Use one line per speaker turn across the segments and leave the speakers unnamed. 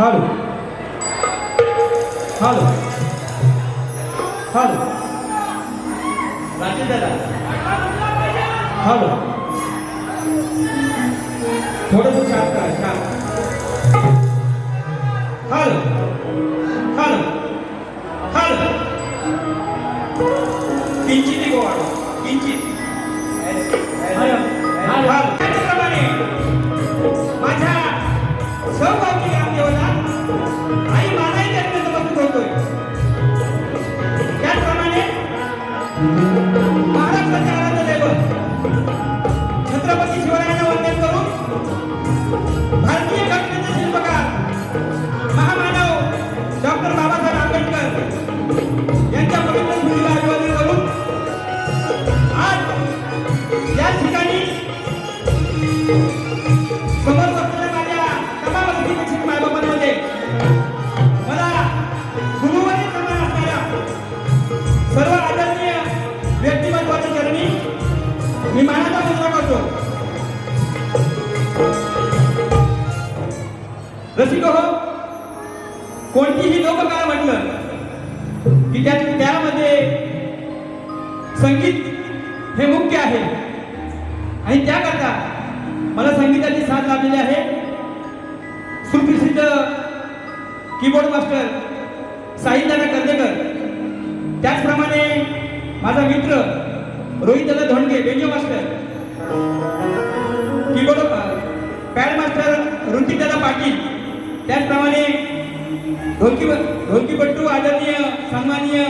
Hello hello hello
Rajesh दादा
hello थोडंसं शांत करा शांत हॅलो हॅलो हॅलो किंचित गोवाड किंचित हॅलो हॅलो त्याचप्रमाणे माझ्या सहभागी ग्रामदेवता आई मानाई त्यांना नमस्कार करतोय. त्याचप्रमाणे महाराष्ट्राच्या आराध्य दैवत छत्रपती शिवरायांना वंदन करून भारतीय घटनेचे शिल्पकार महामानव डॉक्टर बाबासाहेब आंबेडकर यांच्या पवित्र स्मृतीला अभिवादन करून आज या ठिकाणी समोर बसलेल्या माझ्या तमाम अतिथी मायबापांमध्ये मला गुरुवारी समान असणाऱ्या सर्व आदरणीय व्यक्तिमत्वाच्या चरणी मी मानाचा मुद्रा करतो. रसिक हो, कोणतीही लोककला म्हटलं की त्यामध्ये संगीत हे मुख्य आहे आणि त्याकरता मला संगीताची साथ लाभलेली आहे. सुप्रसिद्ध कीबोर्ड मास्टर साहिलदादा कर्देकर, त्याचप्रमाणे माझा मित्र रोहितदादा Dhondge banjo master, keyboard pad master ऋतिकदादा पाटील, त्याचप्रमाणे ढोलकीपट्टू आदरणीय सन्माननीय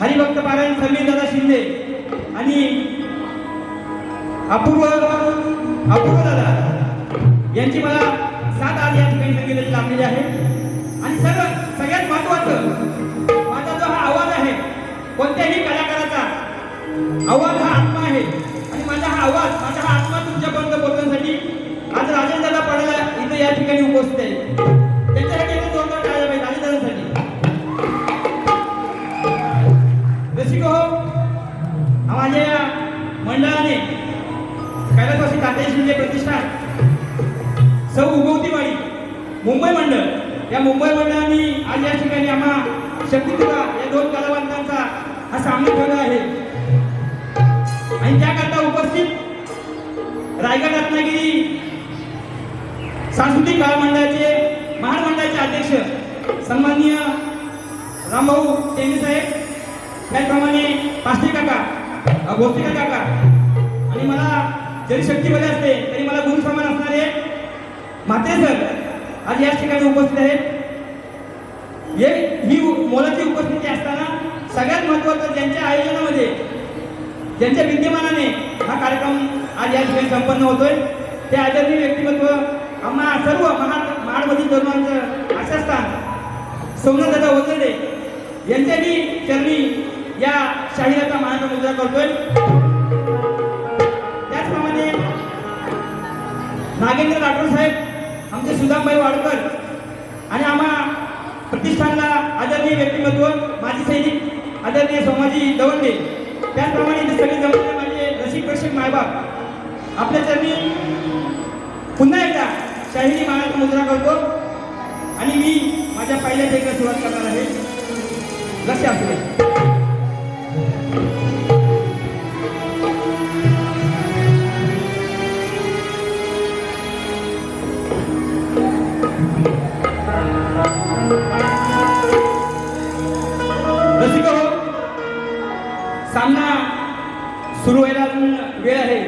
हरिभक्त पारायण समीरदादा शिंदे आणि अपूर्व दादा यांची मला साथ आज या ठिकाणी संगीताची लाभलेली आहे. आणि सगळ्यात महत्त्वाचं, माझा जो हा आवाज आहे, कोणत्याही कलाकाराचा आवाज हा आत्मा आहे आणि माझा हा आत्मा तुमच्यापर्यंत पोहोचण्यासाठी आज राजेश दादा पडायला इथं या ठिकाणी उपस्थित आहे. त्यांच्यासाठी एक जोरदार टाळ्या पाहिजे राजेश दादांसाठी. रसिक हो, माझ्या या मंडळाने कैलासवासी तात्या शिंदे प्रतिष्ठान सौ उगवतीवाडी मुंबई मंडळ, या मुंबई मंडळाने आज या ठिकाणी आम्हा शक्तितुला या दोन कलावंतांचा हा सामना ठेवला आहे. आणि त्याकरता उपस्थित रायगड रत्नागिरी सांस्कृतिक कला मंडळाचे महामंडळाचे अध्यक्ष सन्माननीय रामभाऊ टेंगे साहेब, त्याचप्रमाणे पास्टे काका, भोसलेकर काका, आणि मला जरी शक्तीमध्ये असते तरी मला गुरु समान असणारे म्हात्रे सर आज याच ठिकाणी उपस्थित आहेत. ही मोलाची उपस्थिती असताना सगळ्यात महत्त्वाचं, ज्यांच्या आयोजनामध्ये, ज्यांच्या विद्यमानाने हा कार्यक्रम आज या ठिकाणी संपन्न होतोय, ते आदरणीय व्यक्तिमत्व आम्हा सर्व महाडमधील तरुणांचं आशास्थान सोमनाथदादा वगैरे यांच्याही चरणी या शाहिराचा मानाचा मुद्रा करतोय. त्याचप्रमाणे नागेंद्र राठोड साहेब, आमचे सुदामभाई वाडकर आणि आम्हा प्रतिष्ठानला आदरणीय व्यक्तिमत्व माजी सैनिक आदरणीय सोमाजी दवंडे, त्याचप्रमाणे इथे सगळे जमलेले माझे रसिक प्रेक्षक मायबाप, आपल्या चरणी पुन्हा एकदा शाहिरी मानाचा मुद्रा करतो आणि मी माझ्या पहिल्या ठेका सुरुवात करणार आहे. लक्ष असू द्या. रसिक हो, सामना सुरू व्हायला अजून वेळ आहे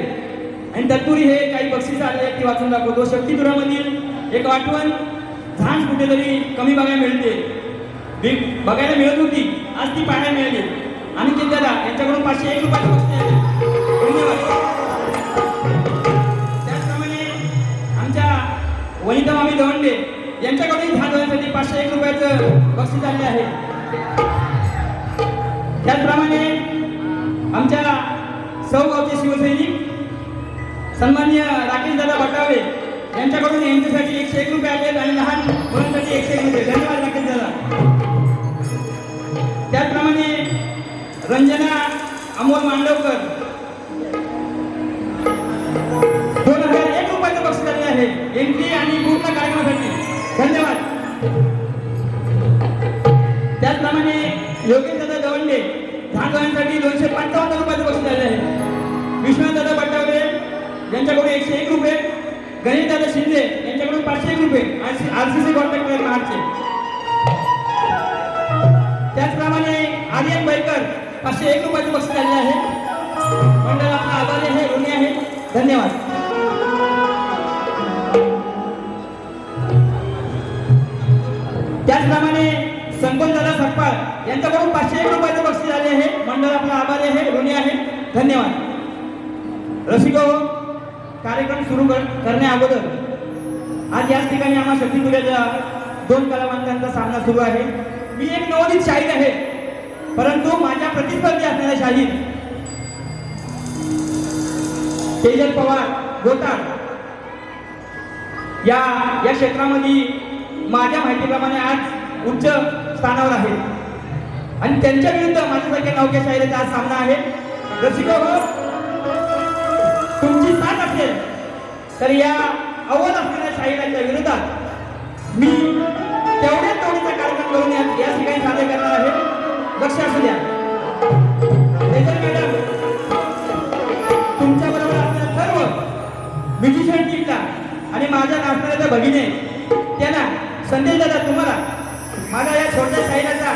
आणि तत्पुरी हे काही बक्षीस आले ती वाचून दाखवतो. शक्तिदुरामधील एक आठवण झांज कुठेतरी कमी बघायला मिळते, बघायला मिळत होती, आज ती पाहायला मिळाली. आणि ते दादा यांच्याकडून 501 रुपयाचं बक्षीस आहे. धन्यवाद. त्याचप्रमाणे आमच्या वनिता मामी दवंडे यांच्याकडून ध्यान देण्यासाठी 501 रुपयाचं बक्षीस आले आहे. त्याचप्रमाणे आमच्या सौगावचे शिवसैनिक सन्माननीय राकेश दादा बटावे यांच्याकडून यांच्यासाठी 101 रुपये आले आणि लहान मुलांसाठी 101 रुपये. धन्यवाद राकेश दादा. त्याचप्रमाणे रंजना अमोल मांडवकर 2001 रुपयाचं बक्षीस आले आहे एंट्री आणि पूर्ण कार्यक्रमासाठी. धन्यवाद. त्याचप्रमाणे योगेश दादा गवंडे धानगावांसाठी 255 रुपयाचं बक्षीस आले आहे. विश्वनाथ दादा बट्टावले यांच्याकडून 101 रुपये, गणेश दादा शिंदे यांच्याकडून 501 रुपये RCC कॉन्ट्रॅक्टर महाडचे. त्याचप्रमाणे आर्यन बैकर 501 रुपयाचं बक्षीस आले आहे. मंडळ आपला आभारी आहे, ऋणी आहे. धन्यवाद. त्याचप्रमाणे संकोलदादा सकपाळ यांच्याकडून 501 रुपयाचं बक्षीस आले आहे. मंडळ आपला आभारी आहे, ऋणी आहे. धन्यवाद. रसिको, कार्यक्रम सुरू करण्या अगोदर आज याच ठिकाणी आम्हा शक्तीपुराच्या 2 कलावंतांचा सामना सुरू आहे. मी एक नवोदित शाहीर आहे, परंतु माझ्या प्रतिस्पर्धी असणाऱ्या शाहीर तेजल पवार गोताळ या क्षेत्रामध्ये माझ्या माहितीप्रमाणे आज उच्च स्थानावर आहेत आणि त्यांच्या विरुद्ध माझ्यासारख्या नवख्या शाहिराचा आज सामना आहे. रसिको हो, तुमची साथ असेल तर या अव्वल असलेल्या शाहिराच्या विरोधात मी तेवढ्याच तोडीचा कार्यक्रम करून या ठिकाणी सादर करणार आहे. लक्ष असू द्या. तेजल मॅडम, तुमच्या बरोबर असणाऱ्या सर्व म्युझिशियन टीमला आणि माझ्या नाचणाऱ्या भगिनी त्यांना संदेश दादा, तुम्हाला माझ्या या छोट्या शाहिराचा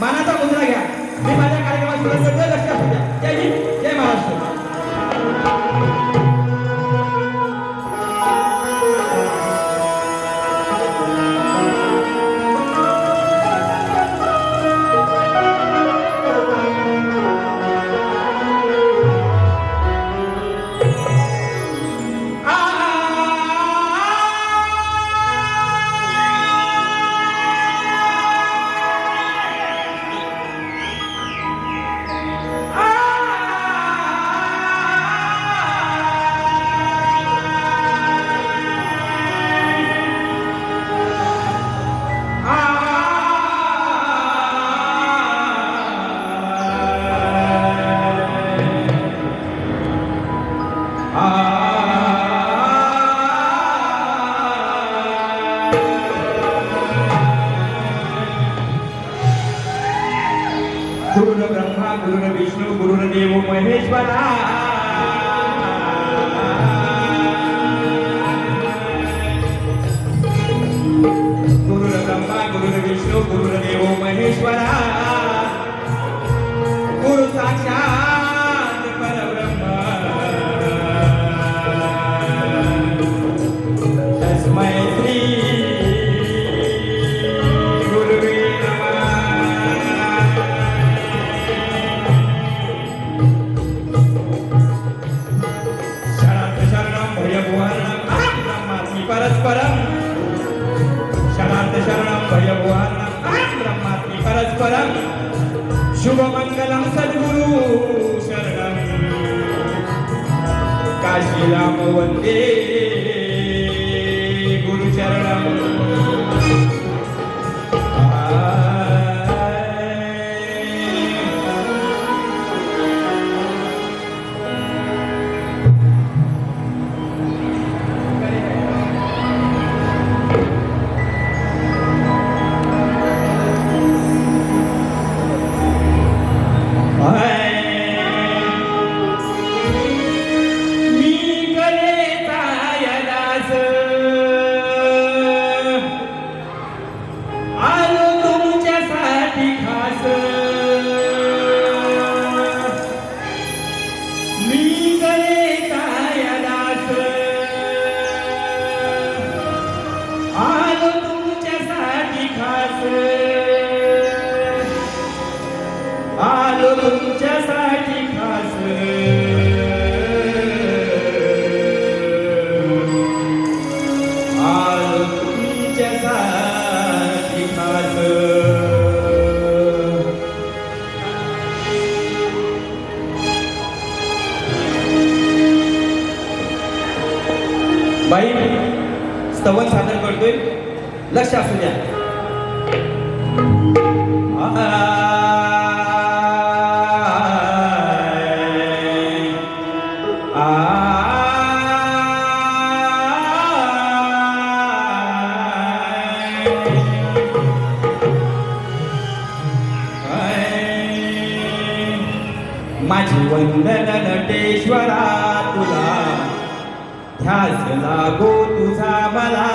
मानाचा मुद्रा घ्या. मी माझ्या कार्यक्रमात सुरुवात करतो. लक्ष असू द्या. जय हिंद, जय महाराष्ट्र. गुरुर ब्रह्मा गुरुर विष्णू गुरुर्देव महेश्वरा. गुरुर ब्रह्मा गुरुर विष्णू गुरुर्देव महेश्वरा. गुरु साक्षात परब्रह्म तस्मै श्री गुरुवे नमः. परस्परम शरणार्थ शरणम भयभुवारणम ब्रह्मात्मी परस्परम शुभमंगलम सद्गुरु शरणम काशीराम वंदे गुरुचरणम. आलो तुमच्यासाठी खास आलो तुमच्यासाठी खास. बाई स्तवन सादर करतोय. लक्ष असू द्या. माझी वंदन नटेश्वरा तुला, ध्यास लागो तुझा मला.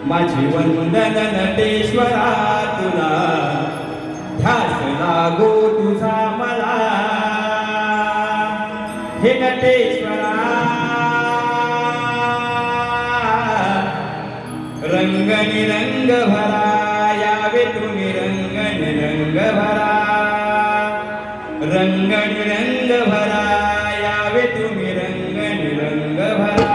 माझी वंदन नटेश्वरा तुला, ध्यास लागो तुझा मला. हे नटेश्वरा रंग निरंग भरा, यावे तुम्ही रंग निरंग भरा. रंग निरंग भरा, यावे तुम्ही रंग निरंग भरा.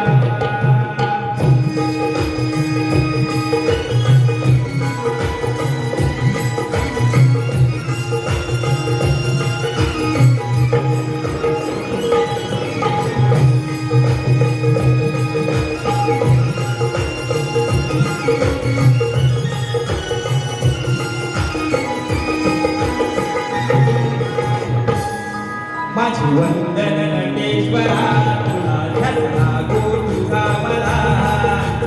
माझी वंदन नटेश्वरा तुला, ध्यास लागो तुझा मला.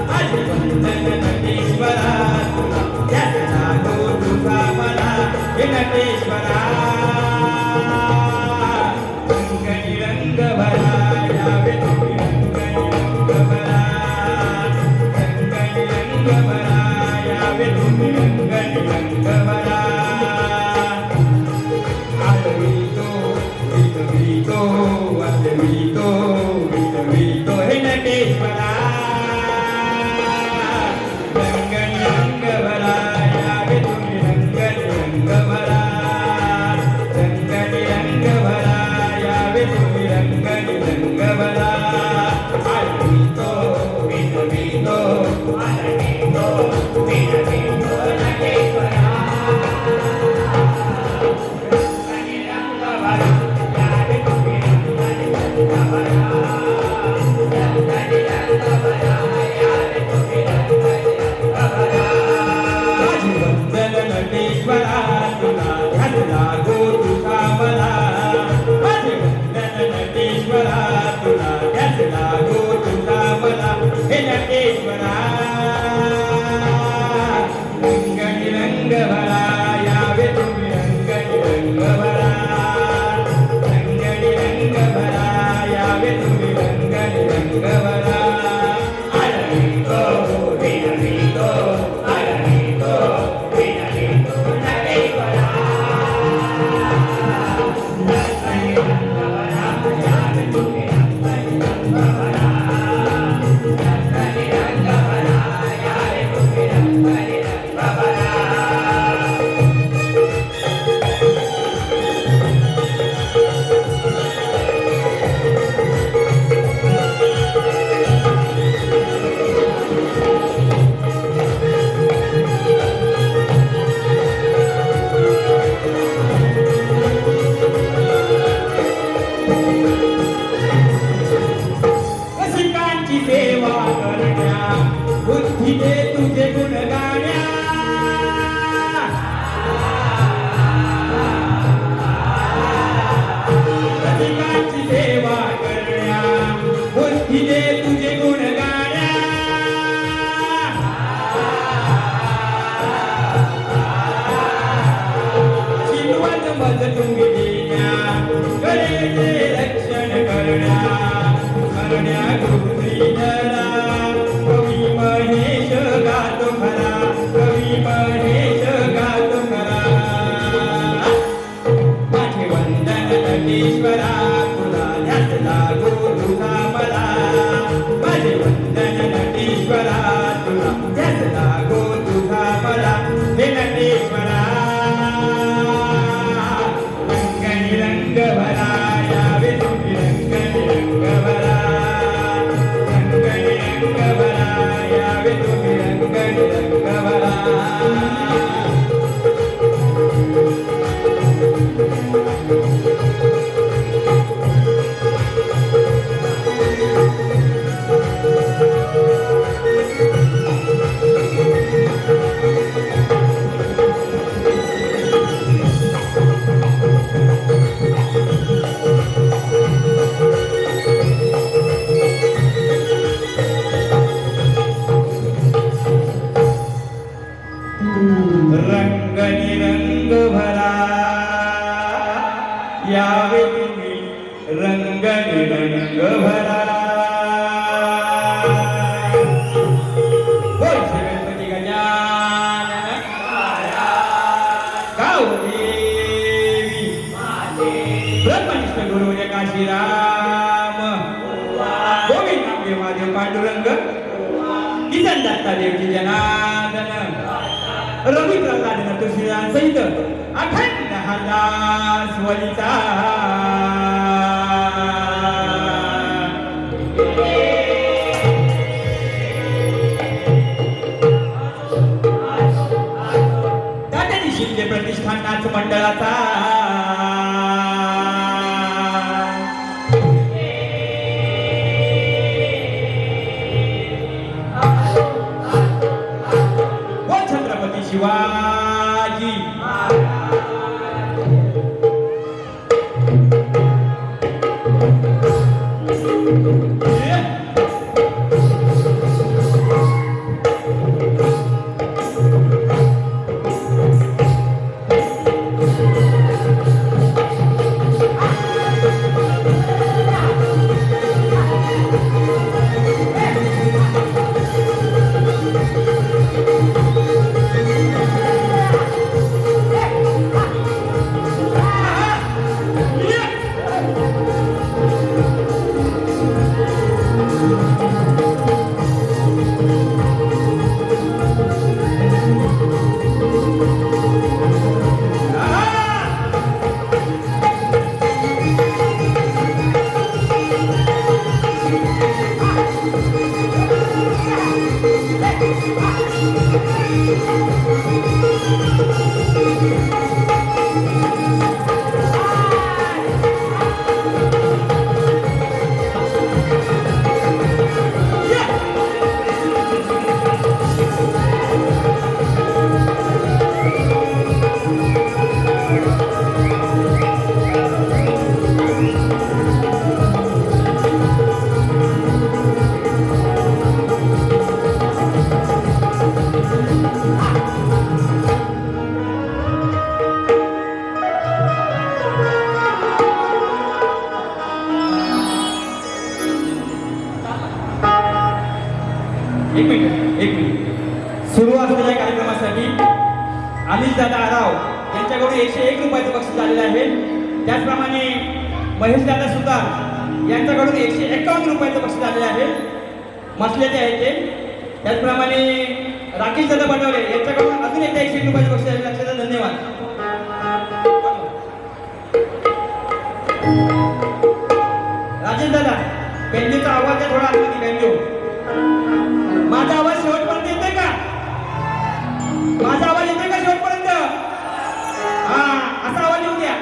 माझी वंदन नटेश्वरा तुला, ध्यास लागो तुझा मला. हे नटेश्वरा रंग निरंग भरा, यावे तुम्ही रंग निरंग भरा. रंग निरंग भरा, यावे तुम्ही रंग निरंग भरा. विटवितो हे नटेश्वरा रंग निरंग भरा, यावे तुम्ही रंग निरंग भरा. रंग निरंग भरा, यावे तुम्ही रंग निरंग भरा. विटवितो विटवितो नटेश्वरा नटेश्वरा तुला, ध्यास लागो तुझा मला. माझे वंदन नटेश्वरा तुला, ध्यास लागो तुझा मला. हे नटेश्वरा रंग निरंग भरा, यावे तुम्ही रंग निरंग भरा. रंग निरंग भरा, यावे तुम्ही रंग निरंग भरा. आळवितो विनवितो आळवितो विनवितो नटेश्वरा. यावे तुम्ही रंग निरंग भरा. रंग निरंग भरा, यावे तुम्ही रंग निरंग भरा. रसिकांची सेवा करण्या, बुद्धी दे तुझे गुण गाण्या. रसिकांची सेवा करण्या, बुद्धी दे तुझे गुण गाण्या. शिलवत मज तुम्ही देण्या, कलेचे रक्षण करण्या. करण्या गुरुश्रीधरा, कवी महेश गातो खरा. कवी महेश गातो खरा. माझे वंदन नटेश्वरा तुला, ध्यास लागो तुझा मला. माझे वंदन नटेश्वरा तुला, ध्यास लागो तुझा मला. हे नटेश्वरा रंग निरंग भरा, यावे तुम्ही रंग निरंग भरा. रंग निरंग भरा, यावे तुम्ही रंग निरंग भरा. रंग भरा बोल श्री गणपती गजानन गावदेवी ब्रह्मनिष्ठ गुरु काशीराम गोविंद नामदेव महादेव पांडुरंग किसन दत्ता देवजी जनार्दन रवी प्रल्हाद तुळशीदास सहित अखंड हरदास वलिता तात्याजी शिंदे प्रतिष्ठान नाच मंडळाचा व छत्रपती शिवाजी एक मिनिट सुरू असलेल्या कार्यक्रमासाठी अमित दादा आराव यांच्याकडून 101 रुपयाचं बक्षीस आलेलं आहे. त्याचप्रमाणे महेश दादा सुतार यांच्याकडून 151 रुपयाचं बक्षीस आलेलं आहे. मसल्याचे आहे ते. त्याचप्रमाणे राकेश दादा बनवले यांच्याकडून अजून एकदा 101 रुपयाचं बक्षीस आलेलं. लक्षात द्या. धन्यवाद. राजेश दादा बेंजूचा आवाज आहे थोडा आतमध्ये. बेंजू माझा आवाज शेवटपर्यंत येतोय का? माझा आवाज येतोय का शेवटपर्यंत? हा असा आवाज येऊ द्या.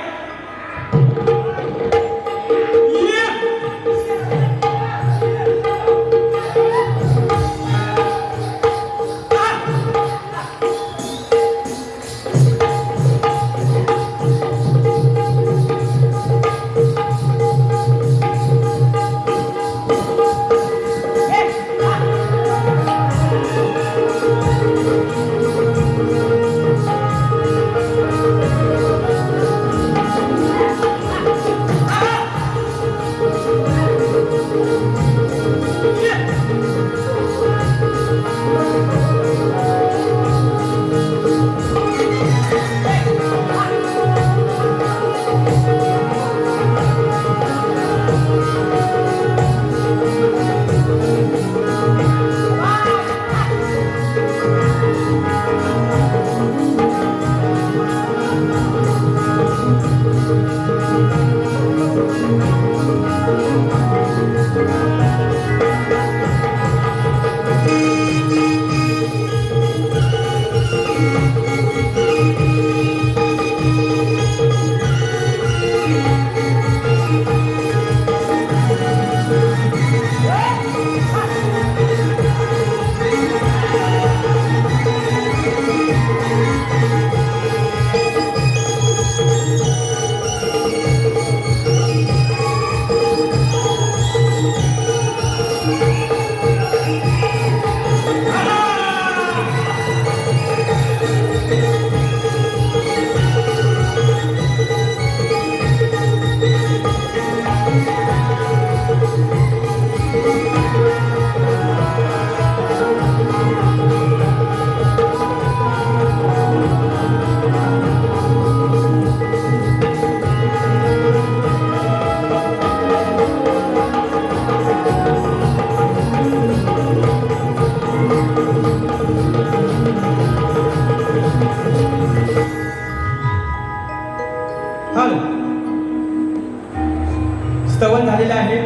आहे,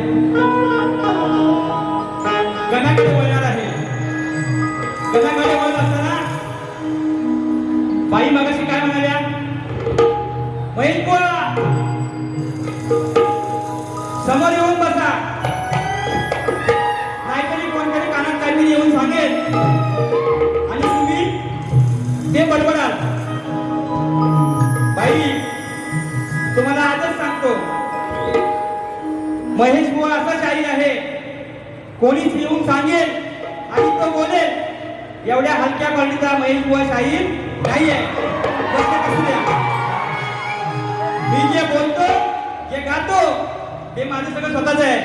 गणाकडे वळणार आहे. गणाकडे वळत असताना बाई मगाशी काय म्हणाल्या? महेश बुवा समोर येऊन बसा, नाहीतरी कोणतरी कानात काहीतरी येऊन सांगेल आणि तुम्ही ते बडबडाल. बाई तुम्हाला आजच सांगतो, महेश बुवा असा शाहीर आहे, कोणीच येऊन सांगेल आणि तो बोलेल एवढ्या हलक्या क्वालिटीचा महेश बुवा शाहीर नाहीये. लक्षात असू द्या, मी जे बोलतो जे गातो ते माझं सगळं स्वतःच आहे,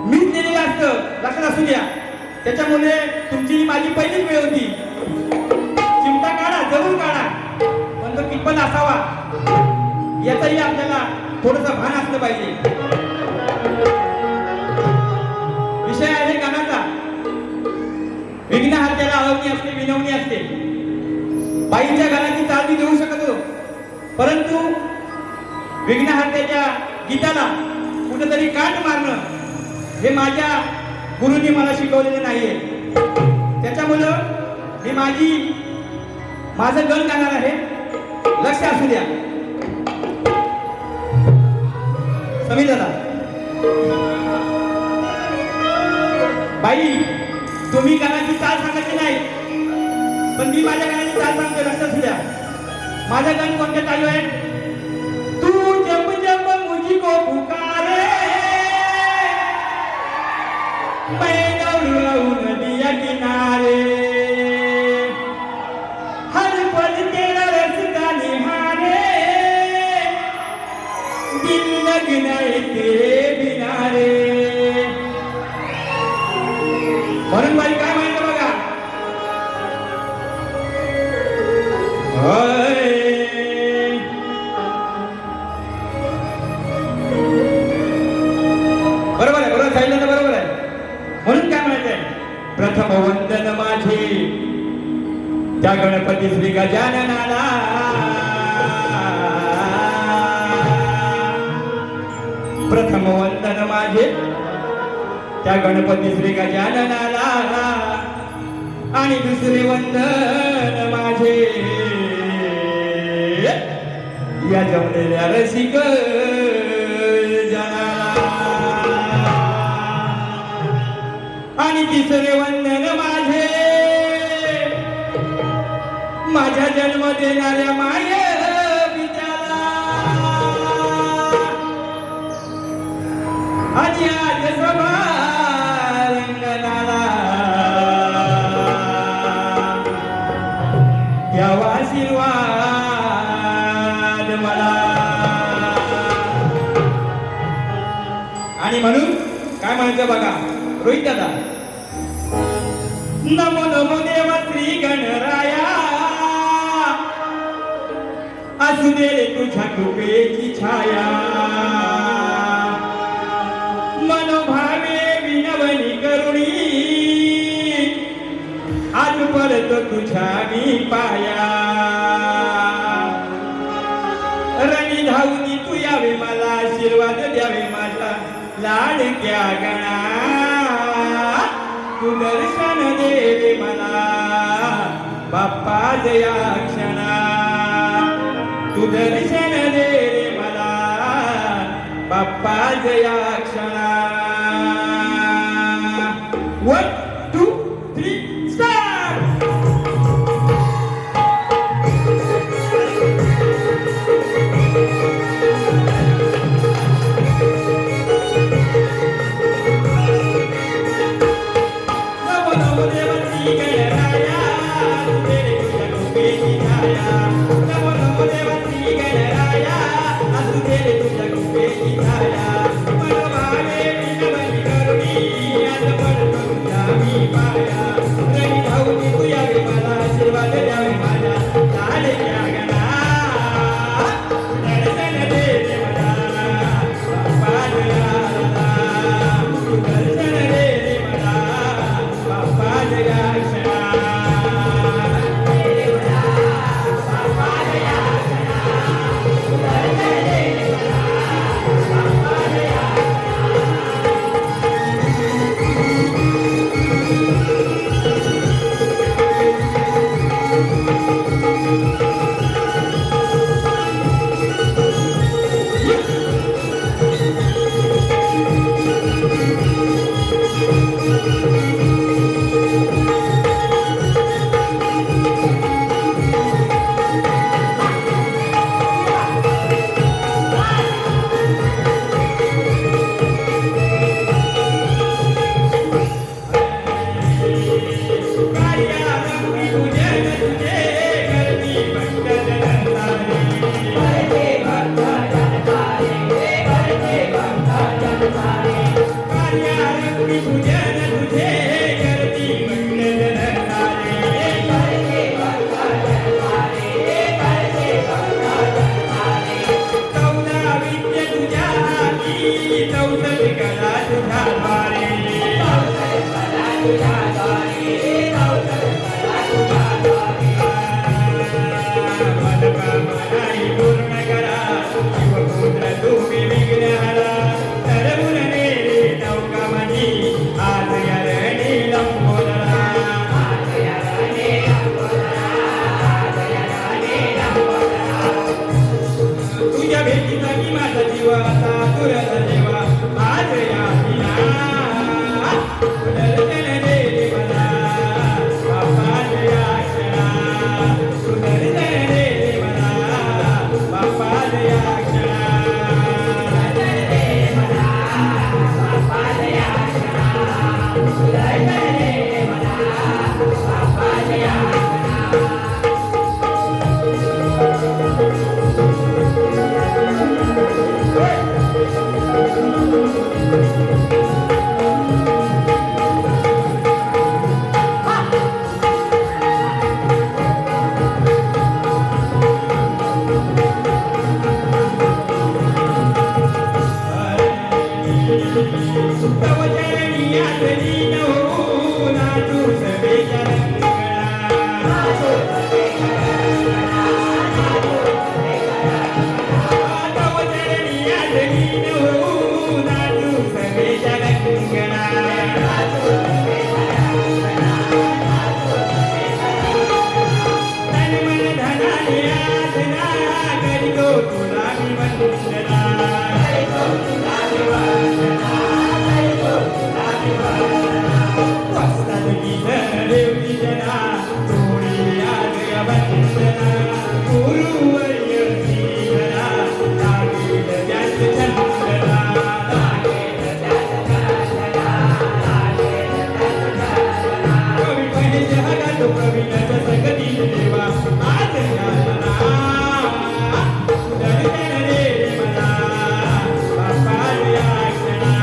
मीच दिलेलं असतं. लक्षात असू द्या. त्याच्यामुळे तुमची ही माझी पहिलीच वेळ होती. चिमटा काढा, जरूर काढा, पण तो कितपत असावा याचंही आपल्याला थोडंसं भान असलं पाहिजे. विषय आहे गाण्याचा. विघ्नहर्त्याला अवनी असते, विनवणी असते. बाईच्या गाण्याची चाल मी देऊ शकतो, परंतु विघ्नहर्त्याच्या गीताला कुठेतरी काट मारणं हे माझ्या गुरुंनी मला शिकवलेलं नाहीये. त्याच्यामुळं मी माझं गण गाणार आहे. लक्ष असू द्या. समीर दादा, बाई तुम्ही गाण्याची चाल सांगायची नाही, पण मी माझ्या गाण्याची चाल सांगतो. लक्ष असू द्या. माझा गण कोणत्या चालू आहे? तू जब जब मुझको पुकारे मैं दौड़ूं नदिया किनारे, हर पल तेरा रास्ता निहारे, दिल लगना है तेरे बिना रे. म्हणून बाई काय म्हणतो बघा. बरोबर आहे, बरोबर सांगितलं तर बरोबर आहे. म्हणून काय म्हणायचंय? प्रथम वंदन माझे त्या गणपती श्री गजाननाला, प्रथम वंदन माझे त्या गणपती श्री गजाननाला, आणि दुसरे वंदन माझे या जमलेल्या रसिक जनाला, आणि तिसरे वंदन माझे माझ्या जन्म देणाऱ्या माय पित्याला, आणि आज सभा रंगनाला द्यावा आशीर्वाद मला. आणि म्हणून काय म्हणायचं बघा रोहित दादा. नमो नमो देवा श्री गणराया, असू दे रे तुझ्या कृपेची छाया, मनोभावे विनवणी करुणी आज परत तुझ्या मी पाया, रणी धावनी तू यावे मला आशीर्वाद द्यावे माझा लाडक्या गणा, तू दर्शन देवे मला बाप्पा जया क्षणा, तू दर्शन दे रे मला बाप्पा जया क्षणा. 1 2 3 स्टार्ट. नमो नमो देवा श्री गणराया, तेरे तुझ्या कृपेची छाया, नमो नमो देवा श्री गणराया, असू दे रे तुझ्या कृपेची छाया, मनोभावे कला तुझ्या द्वारे मनोकामनाही पूर्ण करा शिवपुत्र तुम्ही विघ्नहरा तरवून नेली नौका माझी आज या रणी लंबोदरा तुझ्या भेटीसाठी माझा जीव असा तुरत जेवा आज या दर्शन दे मला बाप्पा जया क्षणा सुदर्शन दे मला बाप्पा जया क्षणा तव चरणी आदरी नऊ नाचू सवेच्या रंगळा तव चरणी आदरी नऊ नाचू सवेच्या रंगळा तन मन धनाने आसना करितो तुला मी वंदना वस्तात गीत देवती जना जोडी आज या वंदना गुरुवर्य श्रीधरा लागेल त्याच चंद्रला कवी पहिले जगा तो कवी नच सगती देवा आज यातना दर्शन दे मला बाप्पा जया क्षणा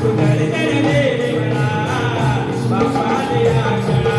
सुदर्शन दे मला बाप्पा जया क्षणा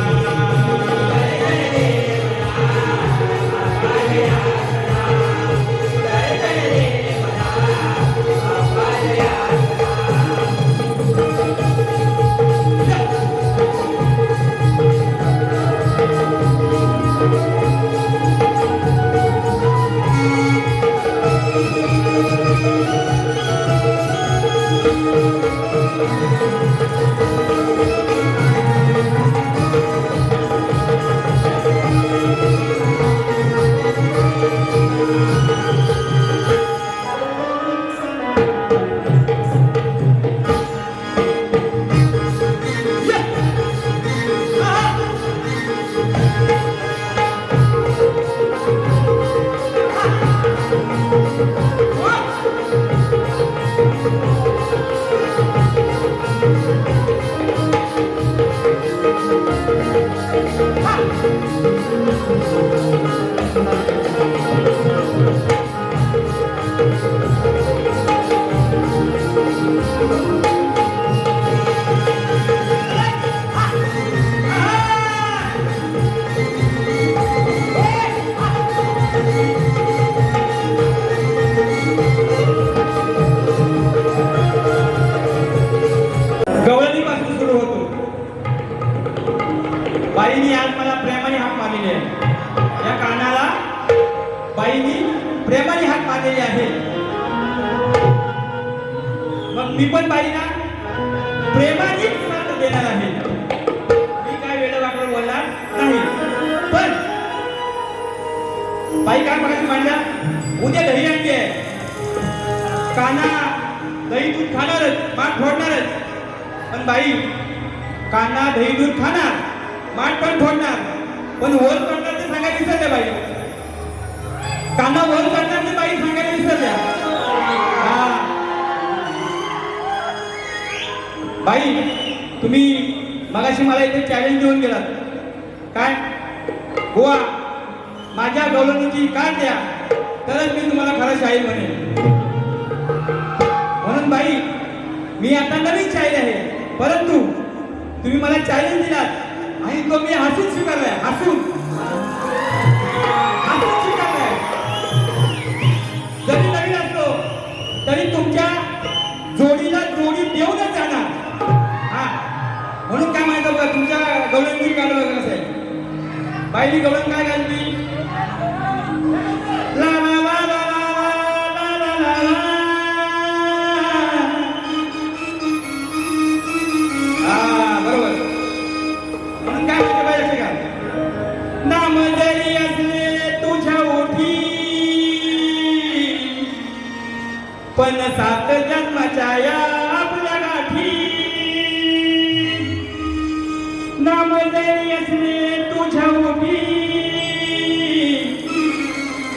गवळणीपासून सुरू होतो. बाईंनी आज मला प्रेमाने हाक मारलेली आहे. या कानाला बाईंनी प्रेमाने हाक मारलेली आहे. मग मी पण बाईंना प्रेमानेच साथ देणार आहे. मी काय वेडवाकडं बोलणार नाही. पण बाई काय बघायची मांडल्या उद्या दही आणली आहे. काना दही दूध खाणारच, माठ फोडणारच. पण बाई काना दही दूध खाणार, माठ पण फोडणार, पण वर करणार ते सांगायला विसरल्या बाई. काना वर करणार ते बाई सांगायला विसरल्या. बाई तुम्ही मगाशी मला इथे चॅलेंज देऊन गेलात. काय बुवा माझ्या गवळणीची कान द्या तरच मी तुम्हाला खरं शाहीर म्हणेन. म्हणून बाई मी आता नवीन शाहीर आहे. परंतु तुम्ही मला चॅलेंज दिलात आणि तो मी हसून स्वीकारलाय. हसून स्वीकारलाय. जरी नवीन असलो तरी तुमच्या जोडीला तुमच्या गवळणची गाणं बघा कसं आहे. बाईली गवळण काय घालती? ला ला ला ला ला ला ला ला ला. हा बरोबर. म्हणून काय म्हणते बाई असे का? नाम जरी असले तुझ्या ओठी पण सात जन्माच्या या आपल्या गाठी. नाम जरी असले तुझ्या ओठी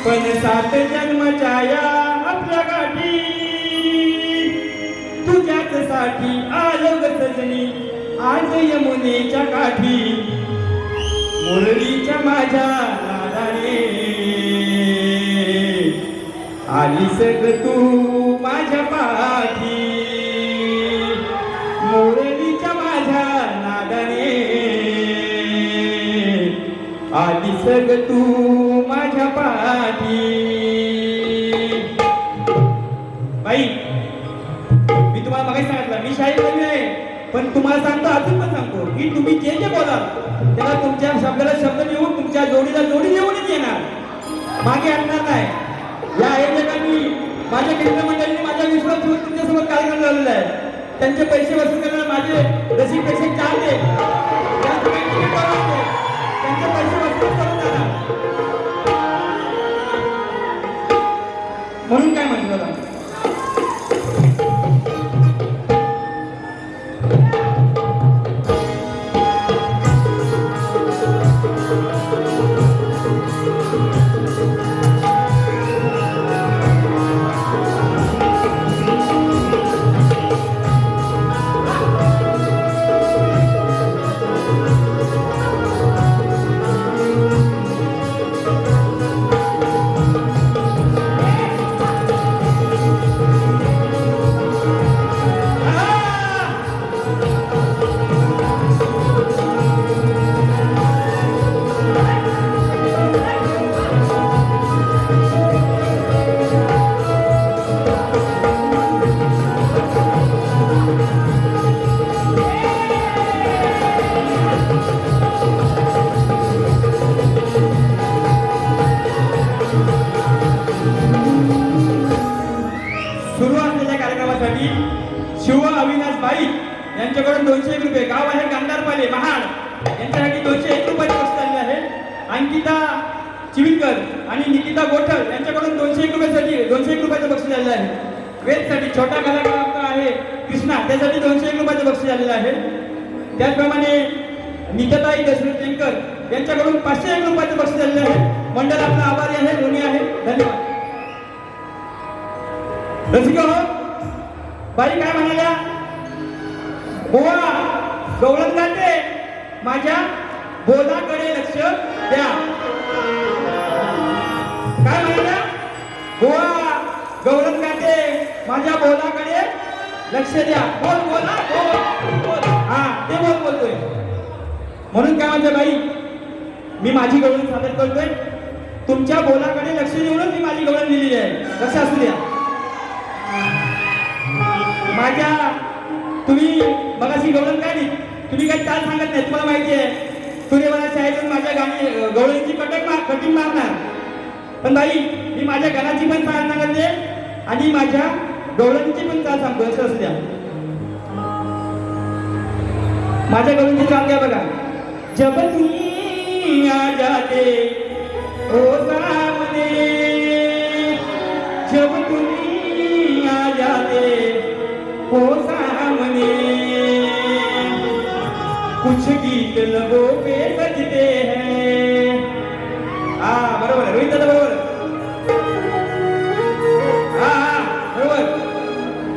पण सात जन्माच्या या आपल्या गाठी. तुझ्याच साठी आलो ग सजनी आज यमुनेच्या काठी. मुरलीच्या माझ्या नादाने आलीस ग तू माझ्या पाठी. मुरलीच्या माझ्या नादाने आलीस ग तू माझ्या पाठी. बाई मी तुम्हाला मगाशी सांगितलं मी शाहीर कवी आहे, पण तुम्हाला सांगतो अजून पण सांगतो की तुम्ही जे जे बोलाल त्याला तुमच्या शब्दाला शब्द देऊन तुमच्या जोडीला जोडी देऊनच येणार, मागे हटणार नाही. या आयोजकांनी माझ्या मित्रमंडळींनी माझ्या विश्वास ठेवून तुमच्यासोबत कार्यक्रम लावलेला आहे. त्यांचे पैसे वसूल करण्याला माझे रसिक पैसे चार दे, त्यांचे पैसे वसूल करून जाणार. म्हणून काय म्हणतो दादा, सुरू असलेल्या कार्यक्रमासाठी शिव अविनाश बाई यांच्याकडून 201 रुपये, गाव आहे गांधारपाले महाड, यांच्यासाठी 201 रुपयाचे बक्षीस आलेले आहे. अंकिता चिविलकर आणि निकिता गोठल यांच्याकडून 201 रुपयासाठी 201 रुपयाचं बक्षीस आलेलं आहे. वेदसाठी छोटा कलाकार आपला आहे कृष्णा, त्यासाठी 201 रुपयाचं बक्षीस आलेलं आहे. त्याचप्रमाणे निताताई दशरथ टेंकर यांच्याकडून 501 रुपयाचं बक्षीस आलेलं आहे. मंडळ आपला आभारी आहे, ऋणी आहे. धन्यवाद. रसिक हो, बाई काय म्हणाल्या? बुवा गवळण गाते माझ्या बोलाकडे लक्ष द्या. काय म्हणाल्या? बुवा गवळण गाते माझ्या बोलाकडे लक्ष द्या. बोल बोला बोल बोल, हा ते बोलतोय. म्हणून काय म्हणते बाई, मी माझी गवळण सादर करतोय. तुमच्या बोलाकडे लक्ष देऊनच मी माझी गवळण लिहिलेली आहे. लक्ष असू द्या. माझ्या तुम्ही मगाशी गवळण काय नाही, तुम्ही काही चाल सांगत नाही. तुम्हाला माहिती आहे सूर्यवना शाळेतून माझ्या गाणी गवळणची कटिंग मारणार. पण बाई मी माझ्या गाण्याची पण चाल सांगते आणि माझ्या गवळणची पण चाल सांगतो. असं असू द्या. माझ्या गवळणची चाल घ्या बघा. जब तुम्ही आ जाते ओ सामने, जब तुम्ही आ जाते ओ सामने, कुछ गीत लबों पे सजते हैं. हा बरोबर आहे रोहित दादा, बरोबर. हा बरोबर.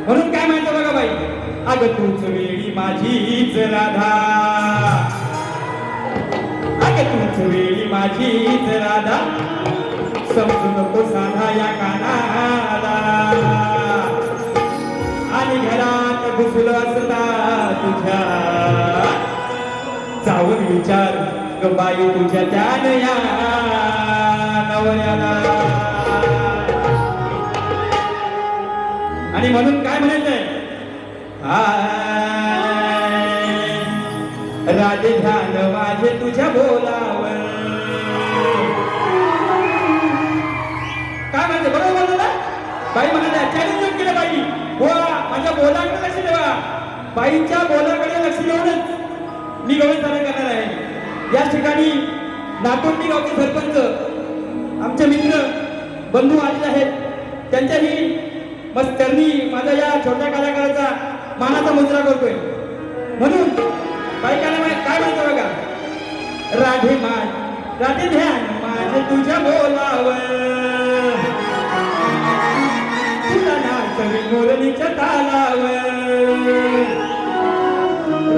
म्हणून काय म्हणतो बघा बाई, अगं तूच वेळी माझीच राधा, अगं तूच वेळी माझीच राधा, समजू नको साधा या कानाला. आणि घरात घुसलो असता तुझ्या, जाऊन विचार ग बाई तुझ्या त्यान या नवऱ्याला. आणि म्हणून काय म्हणायचंय, राधे ध्यान माझे तुझ्या बोलावर. काय म्हणते बरोबर बोलतो ना बाई म्हणाल्या चॅलेंज केलं बाई हो माझ्या बोलाकडे लक्ष ठेवा. बाईच्या बोलाकडे लक्ष देऊनच मी गवळण सादर करणार आहे. या ठिकाणी नाकोंडी गावचे सरपंच आमचे मित्र बंधू आलेले आहेत. त्यांच्याही मस्तरनी माझा या छोट्या कलाकाराचा मानाचा मुजरा करतोय. म्हणून बाई काय म्हणतो बघा. राधे ध्यान माझे तुझ्या बोलावर तुला नाचवी मोरणीच्या तालावर.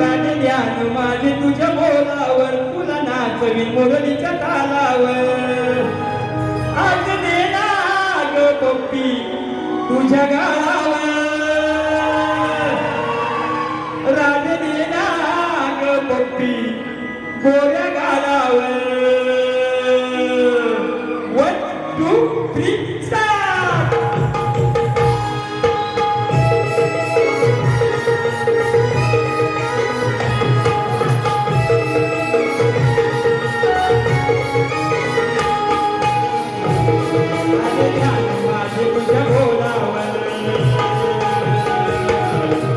राधे ध्यान माझे तुझ्या बोलावर तुला नाचवी मोरणीच्या तालावर. आज देना ग पप्पी तुझ्या गाळावर. राधे देना ग पप्पी गोऱ्या गाळावर. 1 2 3 स्टार्ट. माझे तुझ्या बोलावर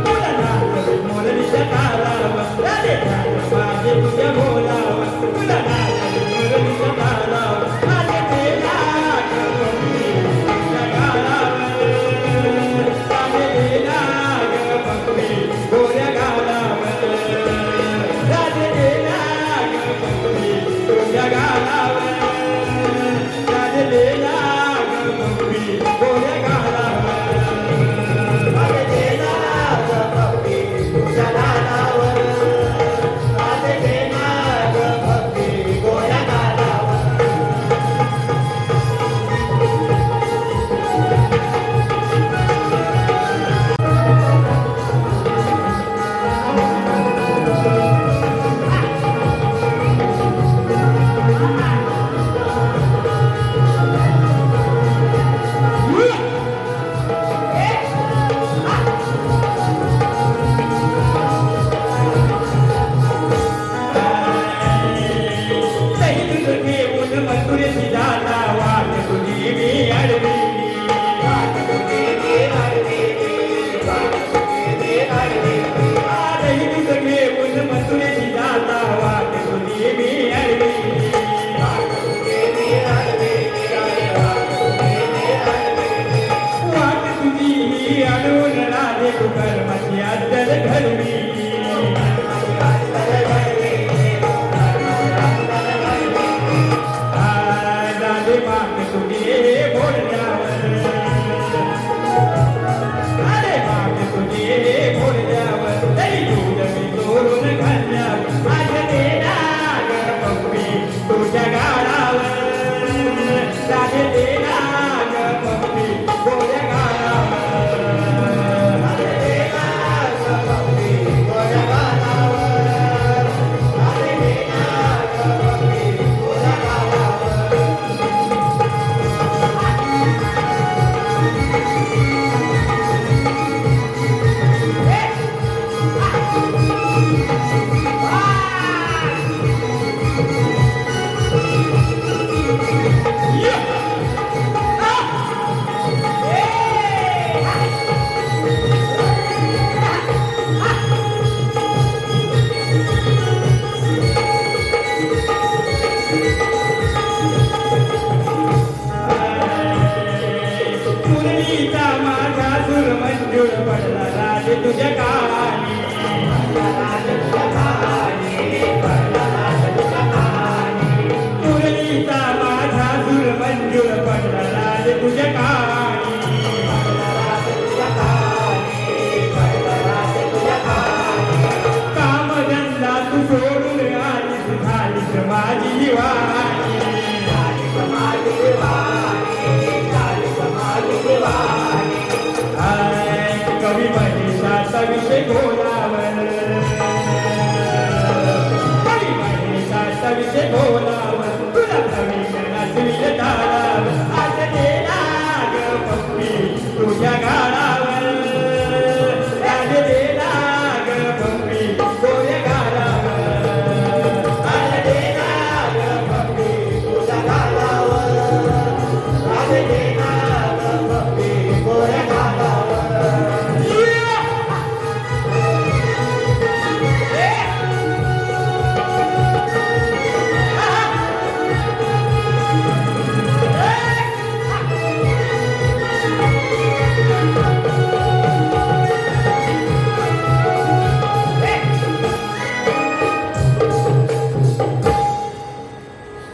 तुला नाचवी मोरणीच्या तालावर. राधे माझे तुझ्या बोलावर तुला नाचवी मोरणीच्या तालावर. माझे देना ग पप्पी तुझ्या गालावर. माझे देना ग पप्पी गोऱ्या गालावर. राधे देना ग पप्पी तुझ्या गालावर. राधे देना गोऱ्या गालावर. राधे देना ग पप्पी तुझ्या गालावर. राधे देना ग पप्पी गोऱ्या गालावर.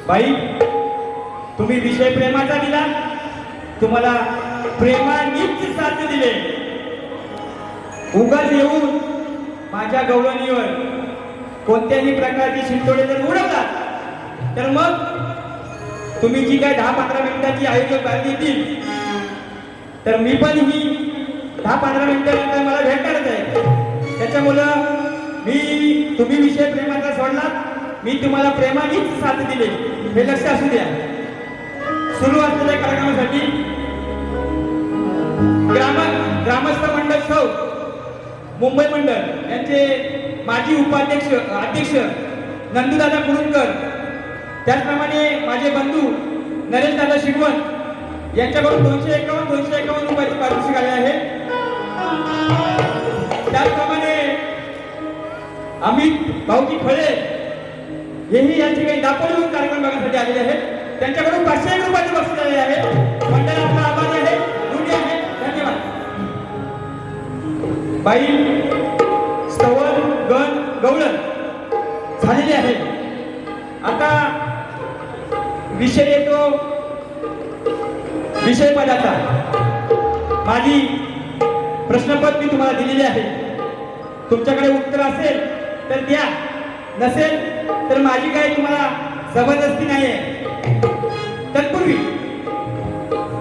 बाई, तुम्ही विषय प्रेमाचा दिला, तुम्हाला प्रेमानीच साथ दिले. उगाच येऊन माझ्या गवळणीवर कोणत्याही प्रकारची शिंतोडे जर उडवतात तर मग तुम्ही जी काय 10-15 मिनिटाची आयोजक बाहेर येतील तर मी पण ही 10-15 मिनिटानंतर मला भेटणारच आहे. त्याच्यामुळं तुम्ही विषय प्रेमाचा सोडला, मी तुम्हाला प्रेमानेच साथ दिले हे लक्ष असू द्या. सुरू असलेल्या कार्यक्रमासाठी ग्रामस्थ मंडळ सौ मुंबई मंडळ यांचे माजी अध्यक्ष नंदूदादा कुरुंदकर, त्याचप्रमाणे माझे बंधू नरेशदादा शिगवण यांच्याकडून 251 रुपयाची पारितोषिक आले आहे. त्याचप्रमाणे अमित भाऊजी फळे हेही या ठिकाणी दापोलीहून कार्यक्रम बघण्यासाठी आलेले आहेत. त्यांच्याकडून 501 रुपयाचे बक्षीस आलेले आहे. मंडळ आपला आभारी आहे, ऋणी आहे. धन्यवाद. बाई, स्तवन गण गवळण झालेली आहे. आता विषय येतो विषय पदाचा. माझी प्रश्नपत्र मी तुम्हाला दिलेली आहे. तुमच्याकडे उत्तर असेल तर द्या, नसेल तर माझी काही तुम्हाला जबरदस्ती नाही आहे. तत्पूर्वी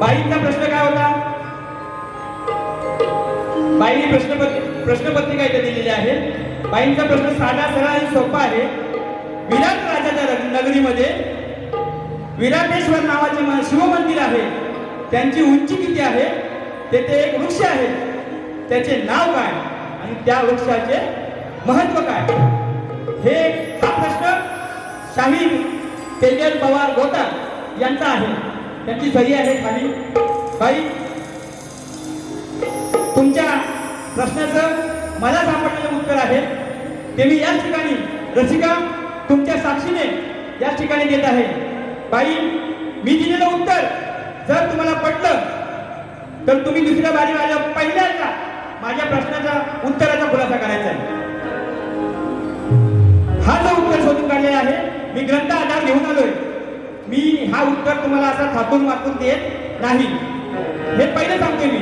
बाईंचा प्रश्न काय होता? बाईंनी प्रश्नपत्रिका इथे दिलेली आहे. बाईंचा प्रश्न साधा सरळ आणि सोपा आहे. विराट राजाच्या नगरीमध्ये विराटेश्वर नावाचे शिवमंदिर आहे. त्यांची उंची किती आहे? तेथे एक वृक्ष आहे, त्याचे नाव काय आणि त्या वृक्षाचे महत्व काय? हा प्रश्न शाहीर तेजल पवार गोतार यांचा आहे. त्यांची सही आहे खाली. बाई, तुमच्या प्रश्नाचं मला सापडलेलं उत्तर आहे ते मी याच ठिकाणी रसिका तुमच्या साक्षीने याच ठिकाणी देत आहे. बाई, मी दिलेलं उत्तर जर तुम्हाला पटलं तर तुम्ही दुसऱ्या बारीवाल्या पहिल्यांदा माझ्या प्रश्नाचा उत्तराचा खुलासा करायचा आहे. हा जो उत्तर शोधून काढलेला आहे, मी ग्रंथ आधार घेऊन आलोय. मी हा उत्तर तुम्हाला असा थापून मापून देत नाही, हे पहिलं सांगतोय मी.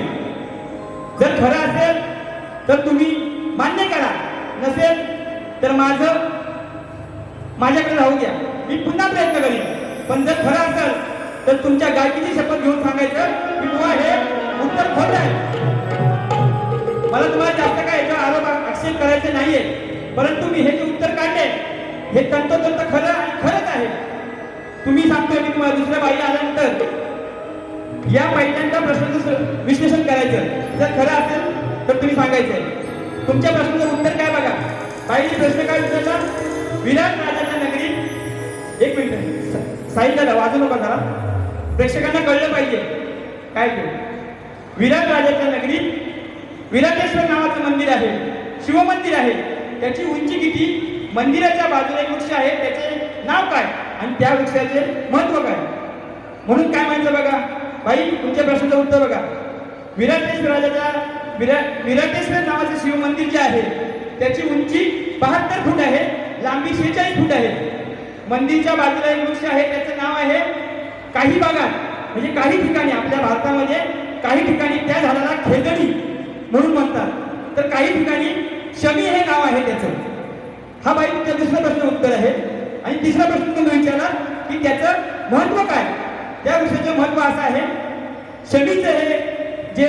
जर खरं असेल तर तुम्ही मान्य करा, नसेल तर माझ्याकडे राहू द्या. मी पुन्हा प्रयत्न करीन. पण जर खरं असेल तर तुमच्या गायकीची शपथ घेऊन सांगायचं की तुम्हाला हे उत्तर खोटं आहे. मला तुम्हाला जास्त काय याच्यावर आरोप आक्षेप करायचे नाहीये, परंतु मी हे जे उत्तर काढले हे तंतोतंत खरं आणि खरंच आहे. तुम्ही सांगतोय मी तुम्हाला दुसऱ्या बाई आल्यानंतर या पहिल्यांदा प्रश्नाचं विश्लेषण करायचं. जर खरं असेल तर तुम्ही सांगायचं. तुमच्या प्रश्नाचं उत्तर काय बघा. बाईने प्रश्न काय विचारला? विराट राजाच्या नगरीत, एक मिनिट साईडला वाजू नका जरा, प्रेक्षकांना कळलं पाहिजे काय ते. विराट राजाच्या नगरीत विराटेश्वर नावाचं मंदिर आहे, शिवमंदिर आहे. त्याची उंची किती? मंदिराच्या बाजूला एक वृक्ष आहे, त्याचे नाव काय आणि त्या वृक्षाचे महत्व काय? म्हणून काय म्हणायचं बघा बाई, तुमच्या प्रश्नाचं उत्तर बघा. विराटेश्वर नावाचे शिवमंदिर जे आहे त्याची उंची 72 फूट आहे, लांबी 46 फूट आहे. मंदिरच्या बाजूला एक वृक्ष आहे, त्याचं नाव आहे, काही भागात म्हणजे काही ठिकाणी आपल्या भारतामध्ये काही ठिकाणी त्या झाडाला खेदडी म्हणून म्हणतात, तर काही ठिकाणी शमी हे नाव आहे त्याचं. हा बाई तुमचा दुसरा प्रश्न उत्तर आहे. आणि तिसरा प्रश्न तुम्ही विचारला की त्याचं महत्व काय. त्या वृक्षाचं महत्व असं आहे, शमीचं हे जे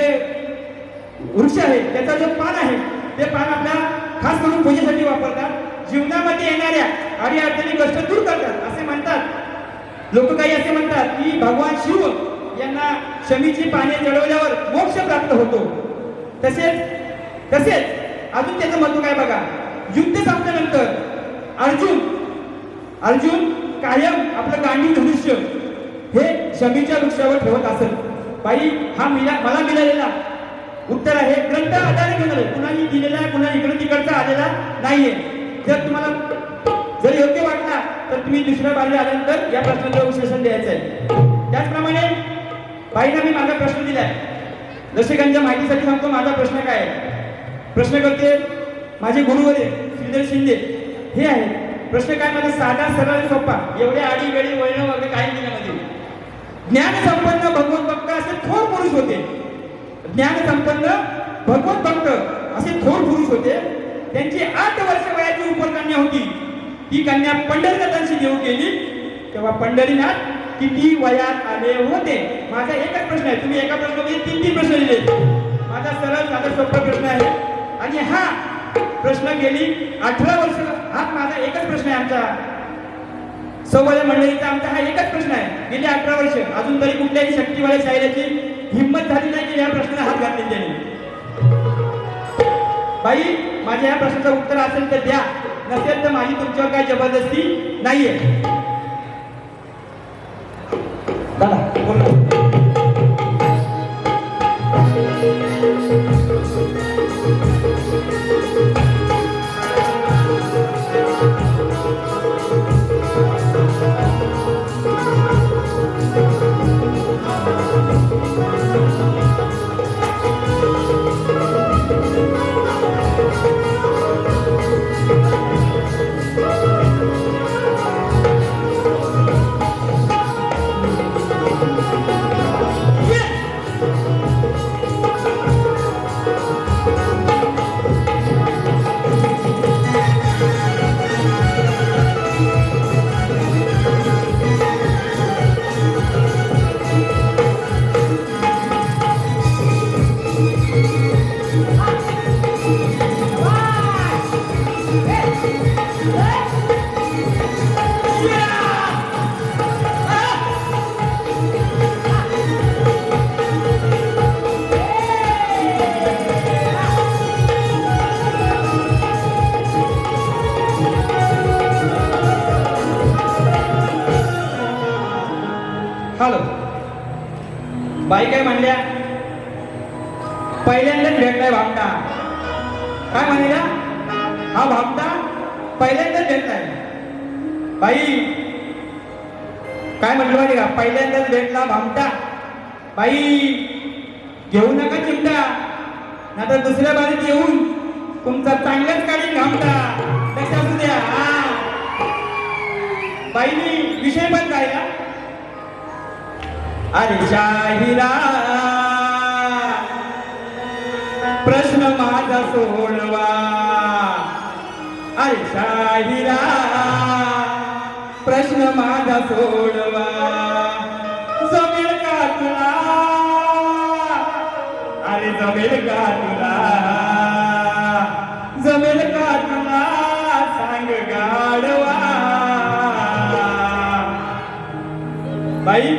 वृक्ष आहे त्याचा जो पान आहे ते पान आपल्या खास करून पूजेसाठी वापरतात. जीवनामध्ये येणाऱ्या अडीअडचणी कष्ट दूर करतात असे म्हणतात लोक. काही असे म्हणतात की भगवान शिव यांना शमीची पाने चढवल्यावर मोक्ष प्राप्त होतो. तसेच अजून त्याचं महत्व काय बघा. युद्ध संपल्यानंतर अर्जुन कायम आपलं गांडीव धनुष्य हे शमीच्या वृक्षावर ठेवत असत. बाई, हा मला मिळालेला उत्तर आहे. ग्रंथ आधारे घेऊन आले, कुणाही दिलेला कुणा इकडे तिकडचा आलेला नाहीये. जर तुम्हाला जर योग्य वाटला तर तुम्ही दुसऱ्या बाजूला आल्यानंतर या प्रश्नाचं विश्लेषण द्यायचं आहे. त्याचप्रमाणे बाईंना मी माझा प्रश्न दिलाय. दर्शकांच्या माहितीसाठी सांगतो माझा प्रश्न काय आहे. प्रश्न करते माझे गुरुवर्य श्रीधर शिंदे हे आहेत. प्रश्न काय माझा साधा सरळ आणि सोपा, एवढे आडी वेळी वळण वगैरे काही नाही यामध्ये. ज्ञान संपन्न भगवत भक्त असे थोर पुरुष होते. ज्ञान संपन्न भगवत भक्त असे थोर पुरुष होते. त्यांची 8 वर्ष वयाची उपकन्या होती. ती कन्या पंढरीनाथांशी देऊ केली. तेव्हा पंढरीनाथ किती वयात आले होते? माझा एकच प्रश्न आहे. तुम्ही एका प्रश्नामध्ये 3 प्रश्न दिले. माझा सरळ साधा सोपा प्रश्न आहे आणि हा प्रश्न गेली 18 वर्ष. हा माझा एकच प्रश्न आहे. आमचा सौवाल्या मंडळीचा आमचा हा एकच प्रश्न आहे. गेली 18 वर्ष अजून तरी कुठल्याही शक्तीवाल्या शाहिराची हिंमत झाली नाही की या प्रश्नाला हात घातले त्यांनी. बाई, माझ्या या प्रश्नाचं उत्तर असेल तर द्या, नसेल तर माझी तुमच्यावर काही जबरदस्ती नाहीये. दादा बोला. हॅलो, बाई काय म्हणल्या? पहिल्यांदाच भेटलाय भामटा. काय म्हणल्या? हा भामटा पहिल्यांदाच भेटलाय. बाई काय म्हटलं माहिती का? पहिल्यांदाच भेटला भामटा. बाई घेऊ नका चिमटा, नाहीतर दुसऱ्या बारीत येऊन तुमचा चांगलाच काढीन घामटा. लक्षात असू द्या. बाईनी विषय पण गायला. अरे शाहिरा प्रश्न माझा सोडवा. अरे शाहिरा प्रश्न माझा सोडवा. जमेल का तुला? अरे जमेल का तुला? जमेल का तुला? सांग गाढवा. बाई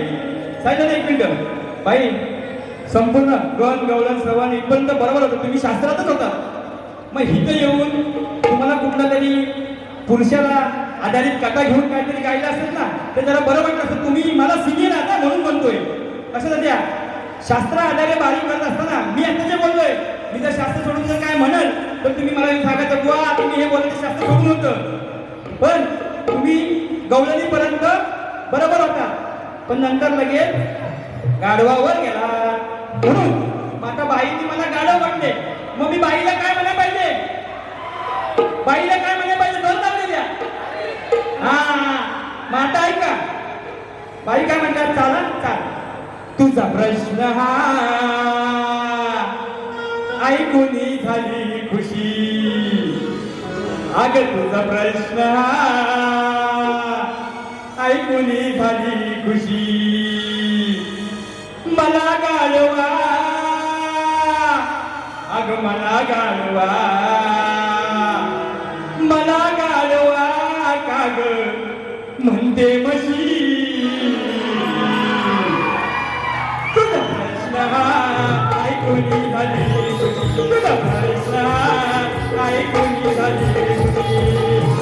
साहेब एक मिनिट. बाई संपूर्ण गण गवळण श्रवण इथपर्यंत बरोबर होतं. तुम्ही शास्त्रातच होता. मग इथं येऊन तुम्हाला कुठला तरी पुरुषाला आधारित कथा घेऊन काहीतरी गायला असेल ना, ते जरा बरं वाटलं असतं. तुम्ही मला सिनियर आता म्हणून म्हणतोय. कसं द्या शास्त्र आधारे बारीक करत असताना मी आता जे बोललोय, मी जर शास्त्र सोडून जर काय म्हणाल तर तुम्ही मला सांगायचं बुवा तुम्ही हे बोलले शास्त्र सोडून होतं. पण तुम्ही गवळणीपर्यंत बरोबर होता, पण नंतर लगेच गाढवावर गेला. म्हणून मग आता बाईने मला गाढव वाटले. मग मी बाईला काय म्हणायला पाहिजे? बाईला काय म्हणायला पाहिजे? दोन दाबले द्या. मग आता ऐका बाई काय म्हणतात. चाला चाल. तुझा प्रश्न हा ऐकून झाली खुशी. अग तुझा प्रश्न हा ऐकून झाली खुशी. मला गाढवा, अग मला गाढवा, मला गाढवा काग म्हणते म्हशी. तुझा प्रश्न ऐकून झाली खुशी. तुझा प्रश्न ऐकून झाली खुशी.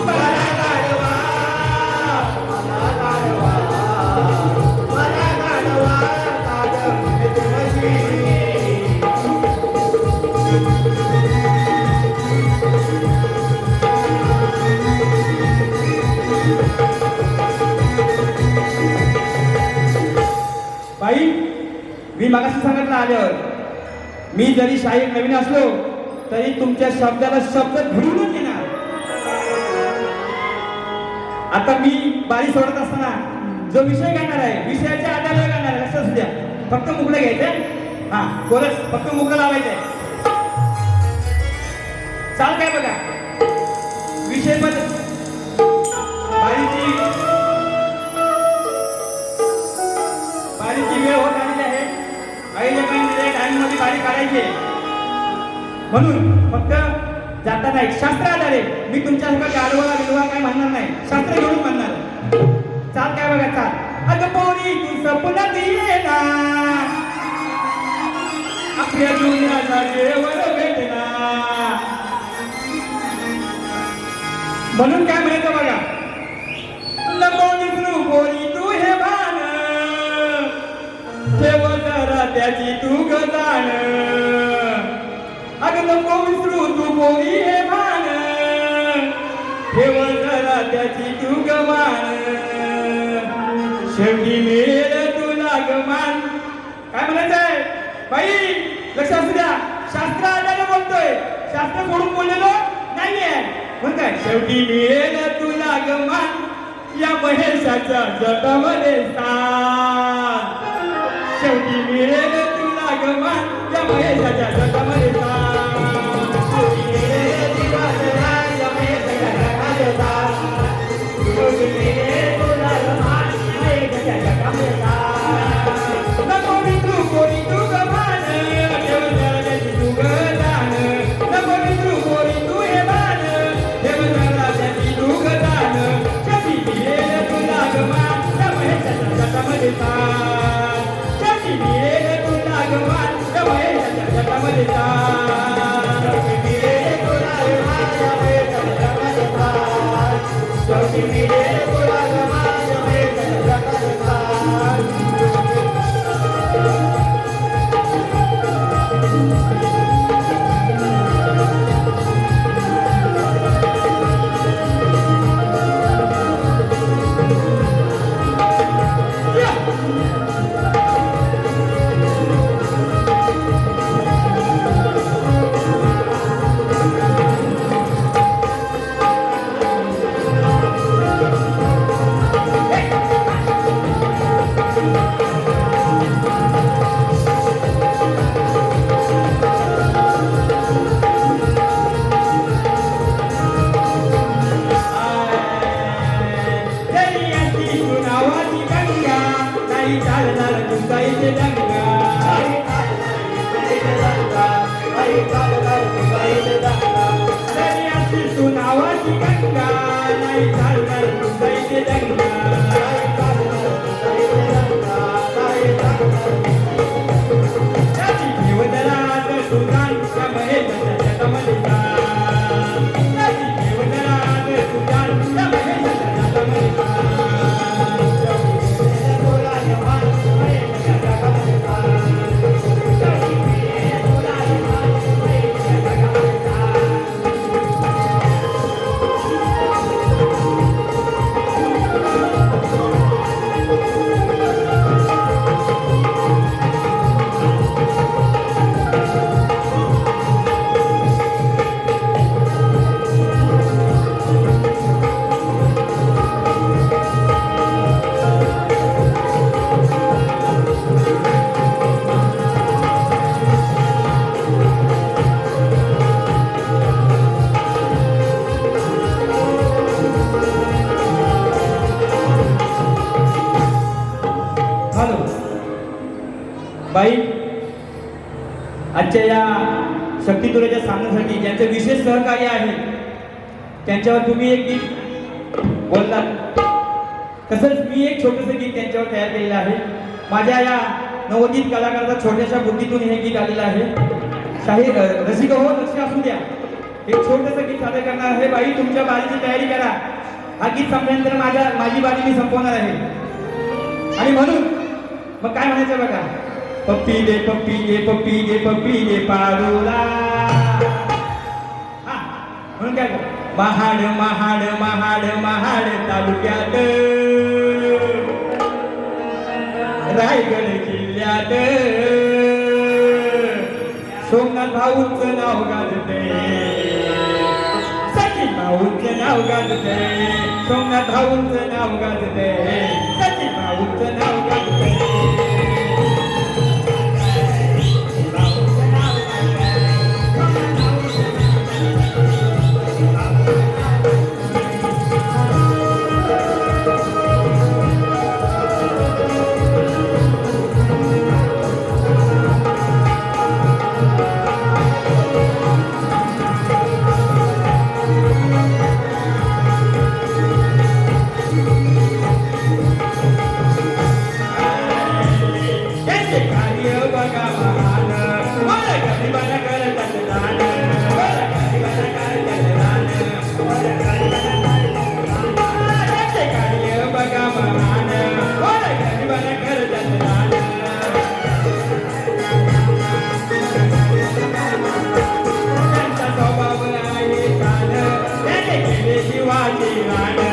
मला गाढवा, मला गाढवा, मला गाढवा काग म्हणते म्हशी. बाई मी मागाशी सांगितलं आल्यावर, मी जरी शाहीर नवीन असलो तरी तुमच्या शब्दाला शब्द भिडूनच येणार. आता मी बारी सोडत असताना जो विषय गाणार आहे विषयाच्या आधारावर गाणार आहे, लक्षात असू द्या. फक्त मुकलं घ्यायचंय. हा कोरस फक्त मुकलं लावायचंय. चाल काय बघा विषय मध्ये बारीची वेळ होत आलेली आहे. काही जणांमध्ये टाइम मध्ये बारी काढायची आहे. म्हणून फक्त जाताना एक शास्त्र आधारे मी तुमच्यासारखं गाडवा बिडवा काय म्हणणार नाही, शास्त्र घेऊन म्हणणार. चाल काय बघा चाल. अगं पोरी तू सपनात ये ना, आपल्या जुन्या जागेवर भेटना. म्हणून काय म्हणायचं बघा. नको विसरू पोरी तू हे भान, ठेव जरा त्याची तू गजान. अगं नको विसरू तू पोरी हे भान, ठेव जरा त्याची तू गमान. शेवटी मिळेल तुला गमान. काय म्हणायचंय बाई, लक्ष असू द्या. शास्त्र आल्यानं बोलतोय, शास्त्र सोडून बोललेलो नाहीये. म्हणून काय शेवटी मिळेल तुला गमान, या महेशाच्या जगामध्ये स्थान. शेवटी मिळेल तुला गमान, या महेशाच्या जगामध्ये स्थान. शेवटी मिळेल तुला गमान, या महेशाच्या जगामध्ये स्थान. शेवटी मिळेल तुला गमान, या महेशाच्या जगामध्ये स्थान. नको विसरू पोरी तू गमान, ठेव जरा त्याची तू गजान. नको विसरू पोरी तू हे भान, ठेव जरा त्याची तू गजान. शेवटी मिळेल तुला गमान, या महेशाच्या जगामध्ये स्थान. शेवटी मिळेल तुला गमान, या महेशाच्या जगामध्ये स्थान. शेवटी मिळेल तुला गमान, या महेशाच्या जगामध्ये स्थान. शेवटी मिळेल तुला गमान, या महेशाच्या जगामध्ये स्थान. बाई, आजच्या या शक्तितुरेच्या सामन्यासाठी ज्यांचं विशेष सहकार्य आहे त्यांच्यावर तुम्ही एक गीत बोललात, तसंच मी एक छोटंसं गीत त्यांच्यावर तयार केलेलं आहे. माझ्या या नवोदित कलाकाराचा छोट्याशा बुद्धीतून हे गीत आलेलं आहे. शाहीर रसिक हो, लक्ष असू द्या. एक छोटंसं गीत सादर करणार आहे. बाई, तुमच्या बारीची तयारी करा. हा गीत संपल्यानंतर माझी बारी मी संपवणार आहे. आणि म्हणून मग काय म्हणायचं बघा. पप्पी दे पप्पी दे पप्पी दे पप्पी दे पारूला. म्हणून काय महाड महाड महाड महाड तालुक्यात, रायगड जिल्ह्यात सोमनाथ भाऊचं नाव गाजते, सचिन भाऊचं नाव गाजते. सोमनाथ भाऊंचं नाव गाजते सचिन भाऊंचं नाव गाजते त्यांचे कार्य बघा महान वर गरिबांना करतात दान वर गरिबांना करतात दान वर गरिबांना करतात दान त्यांचे कार्य बघा महान वर गरिबांना करतात दान त्यांचा स्वभाव आहे शान त्याने केले जीवाची रान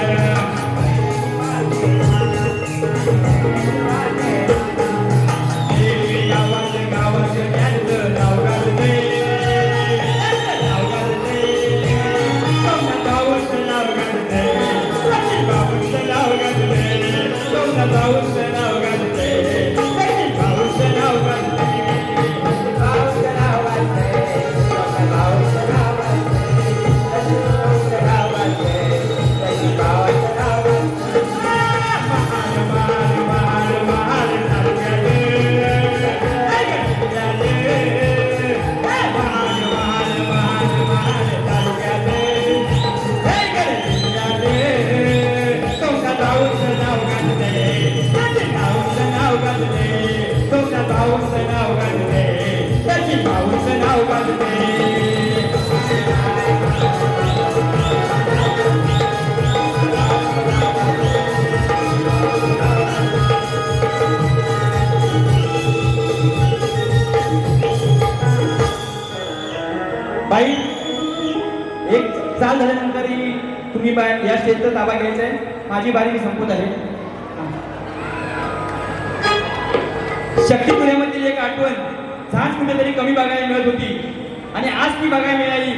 गावात गावात त्यांचं नाव गाजते नाव गाजते सोमनाथ भाऊंचं नाव गाजते सचिन भाऊंचं नाव गाजते सोमनाथ भाऊंचं नाव गाजते सचिन भाऊंचं नाव गाजते भाऊंचं नाव गाजते सोमनाथ भाऊंचं नाव गाजते सचिन भाऊंचं नाव गाजते सचिन भाऊंचं नाव गाजते महान महान महान महान तालुक्यात भाऊंचं नाव गाजते बाई एक चाल झाल्यानंतर तुम्ही या स्टेजचा ताबा घ्यायचा आहे माझी बारी मी संपवत आहे शक्तीपुण्यामधील एक आठवण झांज कुठेतरी कमी बघायला मिळत होती आणि आज ती बघायला मिळाली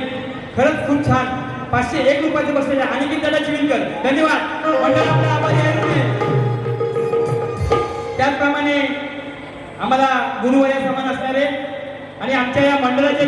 खरंच खूप छान 501 रुपयाचे बसलेले अनिकेत दादा चिविलकर धन्यवाद मंडळ आपला आभारी आहे त्याचप्रमाणे आम्हाला गुरुवर्या समान असणारे आणि आमच्या या मंडळाचे